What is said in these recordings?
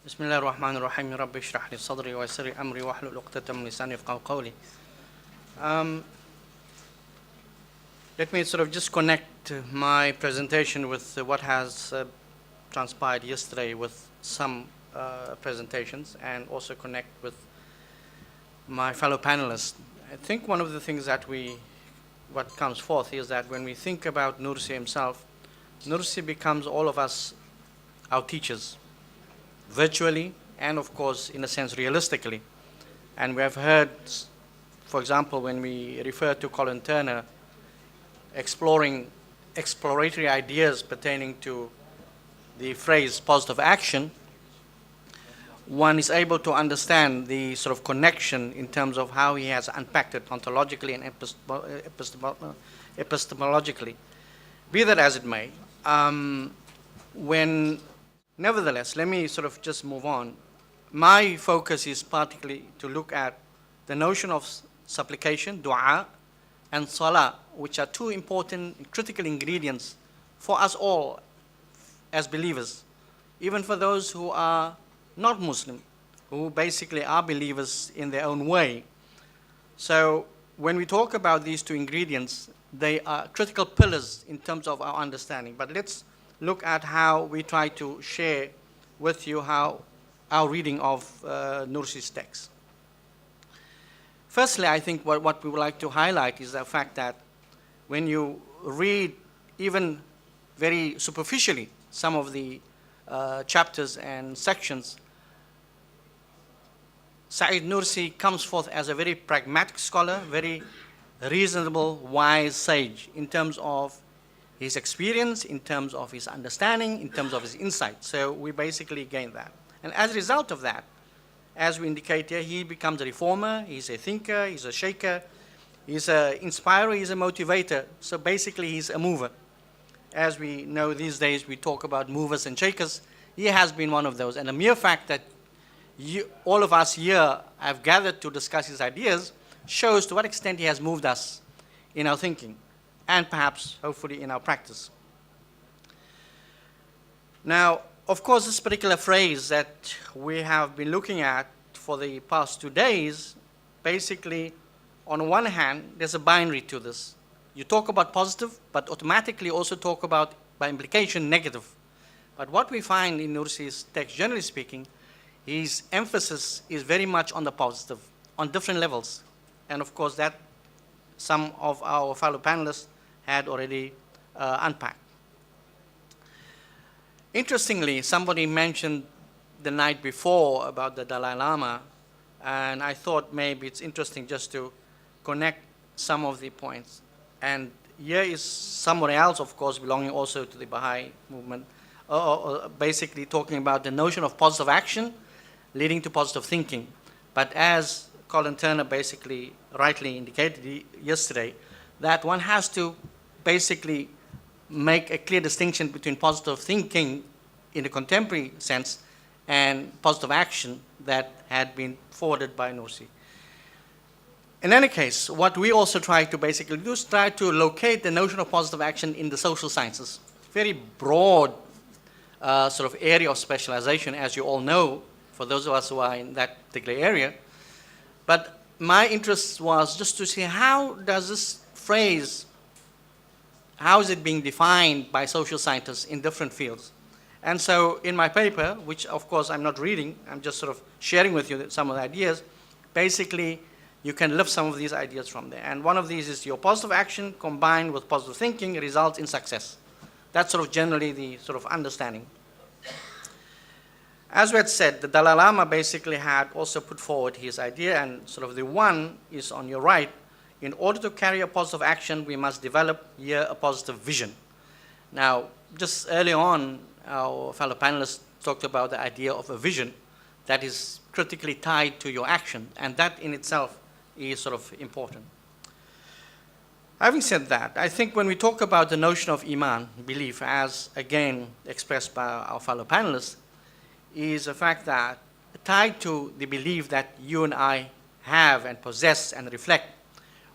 بسم الله الرحمن الرحيم رب اشرح لي صدري ويسر لي أمري واحلل عقدة من لساني يفقهوا قولي. Let me sort of just connect my presentation with what has transpired yesterday with some presentations, and also connect with my fellow panelists. I think one of the things that what comes forth is that when we think about Nursi himself, Nursi becomes all of us our teachers, virtually and of course in a sense realistically. And we have heard, for example, when we refer to Colin Turner exploring exploratory ideas pertaining to the phrase positive action, one is able to understand the sort of connection in terms of how he has unpacked it ontologically and epistemologically. Be that as it may, nevertheless, let me sort of just move on. My focus is particularly to look at the notion of supplication, dua, and salah, which are two important critical ingredients for us all as believers, even for those who are not Muslim, who basically are believers in their own way. So when we talk about these two ingredients, they are critical pillars in terms of our understanding. But let's look at how we try to share with you how our reading of Nursi's text. Firstly, I think what we would like to highlight is the fact that when you read even very superficially some of the chapters and sections, Said Nursi comes forth as a very pragmatic scholar, very reasonable, wise sage in terms of his experience, in terms of his understanding, in terms of his insight. So we basically gain that. And as a result of that, as we indicate here, he becomes a reformer, he's a thinker, he's a shaker, he's an inspirer, he's a motivator. So basically he's a mover. As we know these days, we talk about movers and shakers. He has been one of those. And the mere fact that all of us here have gathered to discuss his ideas shows to what extent he has moved us in our thinking, and perhaps, hopefully, in our practice. Now, of course, this particular phrase that we have been looking at for the past 2 days, basically, on one hand, there's a binary to this. You talk about positive, but automatically also talk about, by implication, negative. But what we find in Nursi's text, generally speaking, his emphasis is very much on the positive, on different levels. And of course, that some of our fellow panelists had already unpacked. Interestingly, somebody mentioned the night before about the Dalai Lama, and I thought maybe it's interesting just to connect some of the points. And here is somewhere else, of course, belonging also to the Baha'i movement, basically talking about the notion of positive action leading to positive thinking. But as Colin Turner basically rightly indicated yesterday, that one has to basically make a clear distinction between positive thinking in the contemporary sense and positive action that had been forwarded by Nursi. In any case, what we also try to basically do is try to locate the notion of positive action in the social sciences. Very broad sort of area of specialization, as you all know, for those of us who are in that particular area. But my interest was just to see how does this phrase, how is it being defined by social scientists in different fields? And so in my paper, which of course I'm not reading, I'm just sort of sharing with you some of the ideas, basically you can lift some of these ideas from there. And one of these is your positive action combined with positive thinking results in success. That's sort of generally the sort of understanding. As we had said, the Dalai Lama basically had also put forward his idea, and sort of the one is on your right. In order to carry a positive action, we must develop here a positive vision. Now, just early on, our fellow panelists talked about the idea of a vision that is critically tied to your action, and that in itself is sort of important. Having said that, I think when we talk about the notion of Iman, belief, as again expressed by our fellow panelists, is the fact that tied to the belief that you and I have and possess and reflect,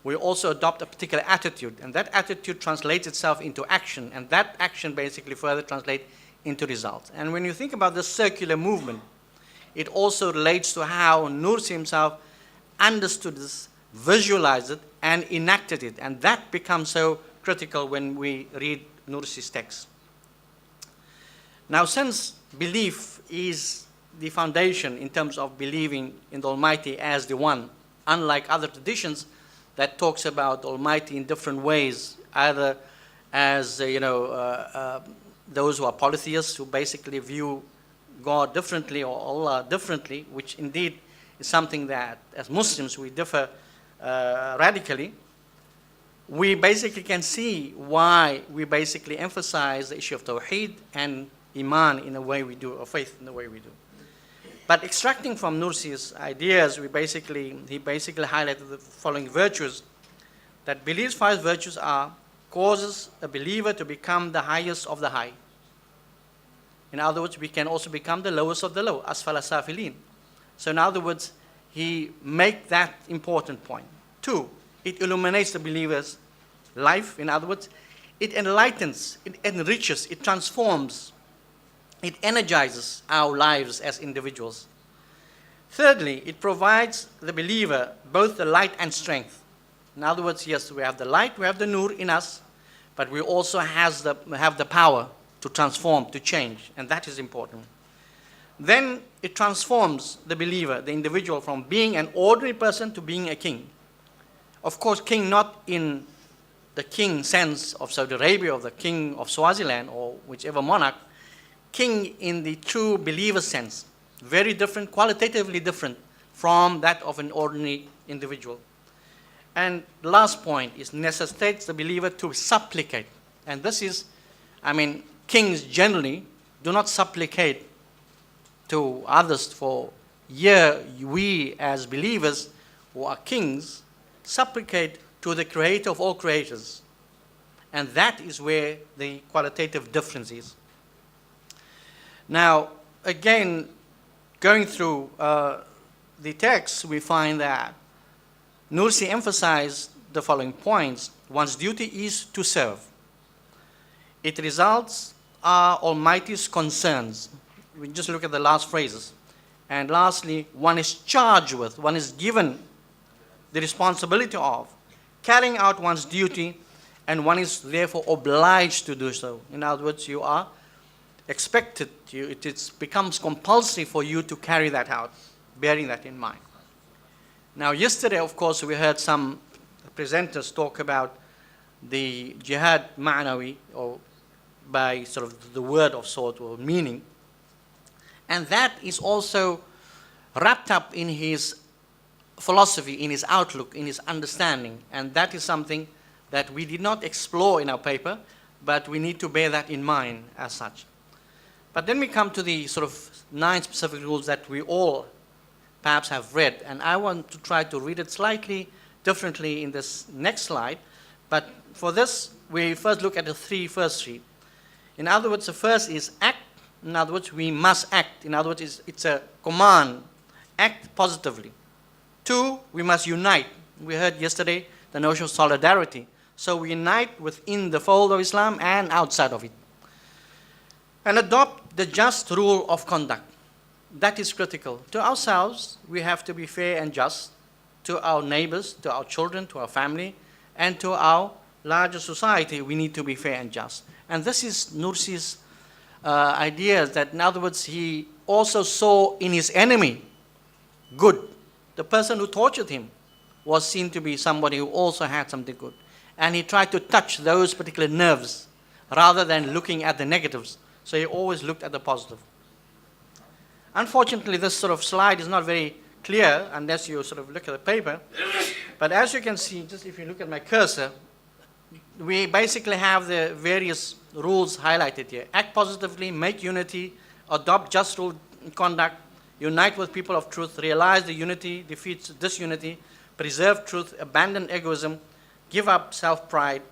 we also adopt a particular attitude, and that attitude translates itself into action, and that action basically further translates into results. And when you think about this circular movement, it also relates to how Nursi himself understood this, visualized it, and enacted it. And that becomes so critical when we read Nursi's text. Now, since belief is the foundation in terms of believing in the Almighty as the One, unlike other traditions that talks about the Almighty in different ways, either as those who are polytheists, who basically view God differently or Allah differently, which indeed is something that as Muslims we differ radically. We basically can see why we basically emphasize the issue of Tawheed and Iman in the way we do, or faith in the way we do. But extracting from Nursi's ideas, he basically highlighted the following virtues, that belief's 5 virtues are: causes a believer to become the highest of the high. In other words, we can also become the lowest of the low, asfala safilin. So in other words, he makes that important point. 2, it illuminates the believer's life. In other words, it enlightens, it enriches, it transforms, it energizes our lives as individuals. Thirdly, it provides the believer both the light and strength. In other words, yes, we have the light, we have the nur in us, but we also have the power to transform, to change, and that is important. Then it transforms the believer, the individual, from being an ordinary person to being a king. Of course, king not in the king sense of Saudi Arabia or the king of Swaziland or whichever monarch, king in the true believer sense, very different, qualitatively different from that of an ordinary individual. And the last point is necessitates the believer to supplicate. And this is, kings generally do not supplicate to others for here we as believers who are kings supplicate to the creator of all creators. And that is where the qualitative difference is. Now, again, going through the text, we find that Nursi emphasized the following points. One's duty is to serve. It results are Almighty's concerns. We just look at the last phrases. And lastly, one is charged with, one is given the responsibility of carrying out one's duty, and one is therefore obliged to do so. In other words, you are expected, it becomes compulsory for you to carry that out, bearing that in mind. Now, yesterday, of course, we heard some presenters talk about the jihad ma'nawi, or by sort of the word of sort or meaning. And that is also wrapped up in his philosophy, in his outlook, in his understanding. And that is something that we did not explore in our paper, but we need to bear that in mind as such. But then we come to the sort of 9 specific rules that we all perhaps have read. And I want to try to read it slightly differently in this next slide. But for this, we first look at the first three. In other words, the first is act. In other words, we must act. In other words, it's a command. Act positively. 2, we must unite. We heard yesterday the notion of solidarity. So we unite within the fold of Islam and outside of it. And adopt the just rule of conduct. That is critical. To ourselves, we have to be fair and just. To our neighbors, to our children, to our family, and to our larger society, we need to be fair and just. And this is Nursi's idea, that in other words, he also saw in his enemy good. The person who tortured him was seen to be somebody who also had something good. And he tried to touch those particular nerves rather than looking at the negatives. So he always looked at the positive. Unfortunately, this sort of slide is not very clear unless you sort of look at the paper. But as you can see, just if you look at my cursor, we basically have the various rules highlighted here. Act positively, make unity, adopt just rule conduct, unite with people of truth, realize the unity defeats disunity, preserve truth, abandon egoism, give up self-pride,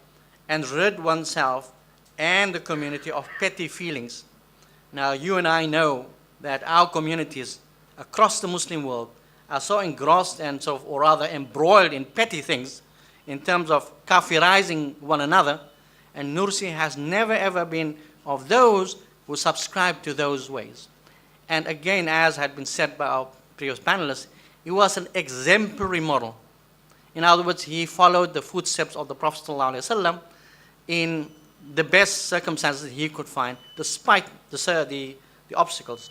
and rid oneself and the community of petty feelings. Now, you and I know that our communities across the Muslim world are so engrossed and so, or rather embroiled in petty things in terms of kafirizing one another, and Nursi has never ever been of those who subscribe to those ways. And again, as had been said by our previous panelists, he was an exemplary model. In other words, he followed the footsteps of the Prophet ﷺ in the best circumstances he could find, despite the obstacles.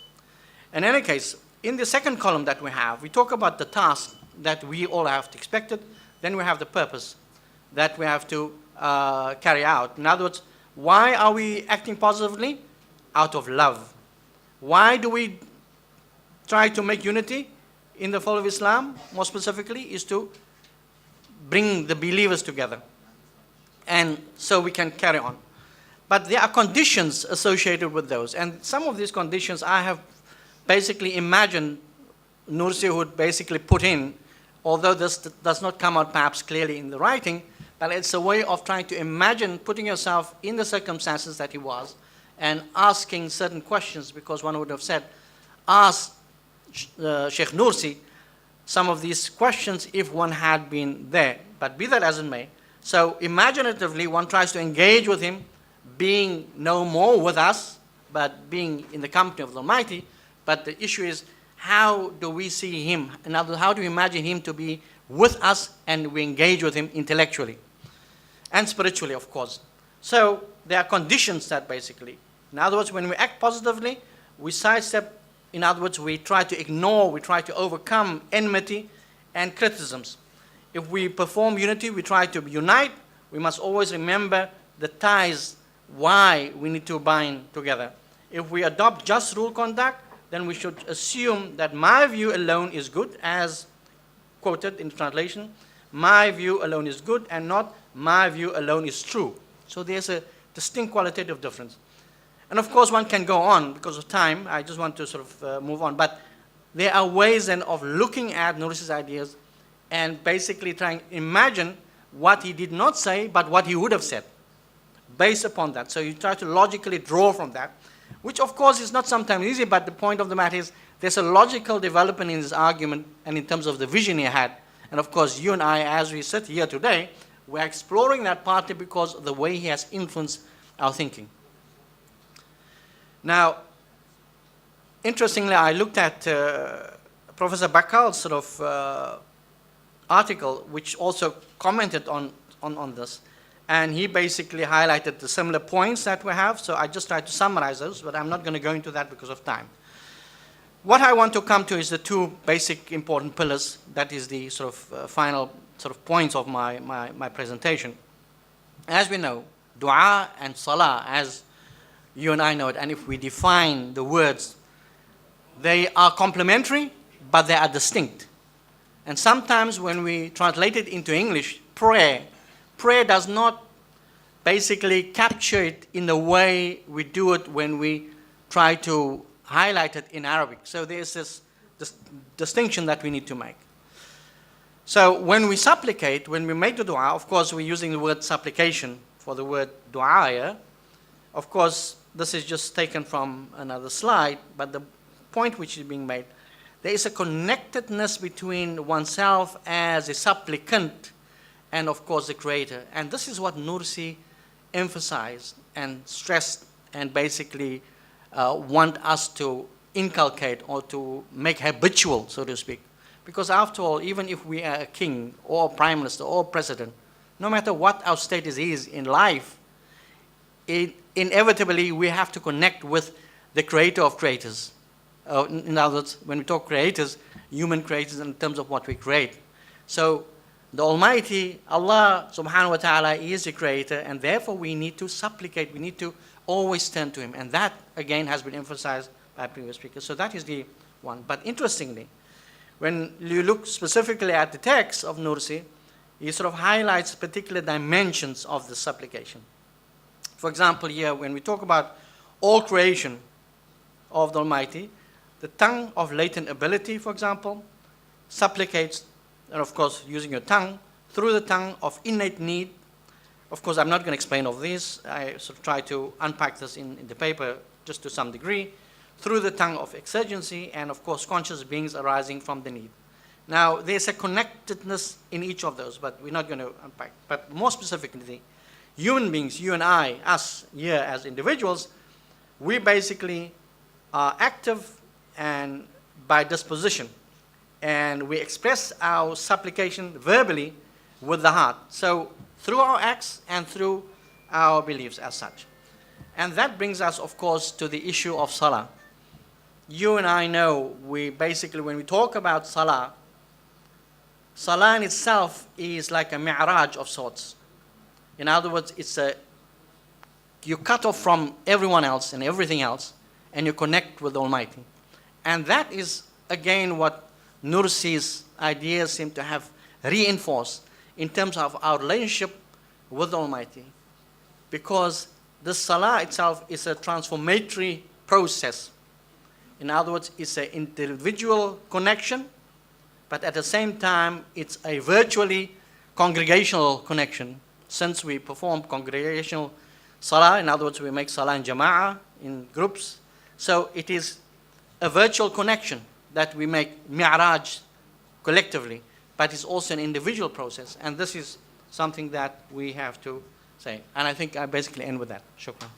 In any case, in the second column that we talk about the task that we all have to expect it, then we have the purpose that we have to carry out. In other words, why are we acting positively? Out of love. Why do we try to make unity in the fold of Islam? More specifically, is to bring the believers together. And so we can carry on. But there are conditions associated with those. And some of these conditions I have basically imagined Nursi would basically put in, although this does not come out perhaps clearly in the writing, but it's a way of trying to imagine putting yourself in the circumstances that he was and asking certain questions, because one would have said, ask Sheikh Nursi some of these questions if one had been there. But be that as it may, so imaginatively one tries to engage with him, being no more with us, but being in the company of the Almighty. But the issue is, how do we see him? In other words, how do we imagine him to be with us and we engage with him intellectually and spiritually, of course. So there are conditions that basically, in other words, when we act positively, we sidestep, in other words, we try to ignore, we try to overcome enmity and criticisms. If we perform unity, we try to unite. We must always remember the ties, why we need to bind together. If we adopt just rule conduct, then we should assume that my view alone is good, as quoted in translation. My view alone is good, and not my view alone is true. So there's a distinct qualitative difference. And of course, one can go on because of time. I just want to sort of move on. But there are ways then of looking at Nursi's ideas and basically trying to imagine what he did not say, but what he would have said, based upon that. So you try to logically draw from that, which of course is not sometimes easy, but the point of the matter is there's a logical development in his argument and in terms of the vision he had. And of course, you and I, as we sit here today, we're exploring that partly because of the way he has influenced our thinking. Now, interestingly, I looked at Professor Bakal's sort of article, which also commented on this. And he basically highlighted the similar points that we have. So I just tried to summarize those, but I'm not going to go into that because of time. What I want to come to is the two basic important pillars. That is the sort of final sort of points of my presentation. As we know, dua and salah, as you and I know it, and if we define the words, they are complementary, but they are distinct. And sometimes when we translate it into English, prayer does not basically capture it in the way we do it when we try to highlight it in Arabic. So there's this distinction that we need to make. So when we supplicate, when we make the dua, of course we're using the word supplication for the word dua here. Of course, this is just taken from another slide, but the point which is being made, there is a connectedness between oneself as a supplicant and of course the Creator. And this is what Nursi emphasized and stressed and basically want us to inculcate or to make habitual, so to speak. Because after all, even if we are a king or a prime minister or a president, no matter what our status is in life, inevitably we have to connect with the Creator of creators. In other words, when we talk creators, human creators in terms of what we create. So the Almighty, Allah subhanahu wa ta'ala is the Creator, and therefore we need to supplicate, we need to always turn to Him. And that, again, has been emphasized by previous speakers. So that is the one. But interestingly, when you look specifically at the text of Nursi, he sort of highlights particular dimensions of the supplication. For example, here, when we talk about all creation of the Almighty, the tongue of latent ability, for example, supplicates, and of course, using your tongue, through the tongue of innate need. Of course, I'm not going to explain all this. I sort of try to unpack this in the paper just to some degree. Through the tongue of exigency, and of course, conscious beings arising from the need. Now, there's a connectedness in each of those, but we're not going to unpack. But more specifically, human beings, you and I, us here as individuals, we basically are active and by disposition. And we express our supplication verbally with the heart. So through our acts and through our beliefs as such. And that brings us, of course, to the issue of salah. You and I know, we basically, when we talk about salah, salah in itself is like a mi'raj of sorts. In other words, you cut off from everyone else and everything else, and you connect with the Almighty. And that is, again, what Nursi's ideas seem to have reinforced in terms of our relationship with the Almighty. Because the salah itself is a transformatory process. In other words, it's an individual connection, but at the same time, it's a virtually congregational connection. Since we perform congregational salah, in other words, we make salah in jama'ah, in groups, so it is a virtual connection that we make mi'raj collectively, but it's also an individual process, and this is something that we have to say. And I think I basically end with that. Shukran.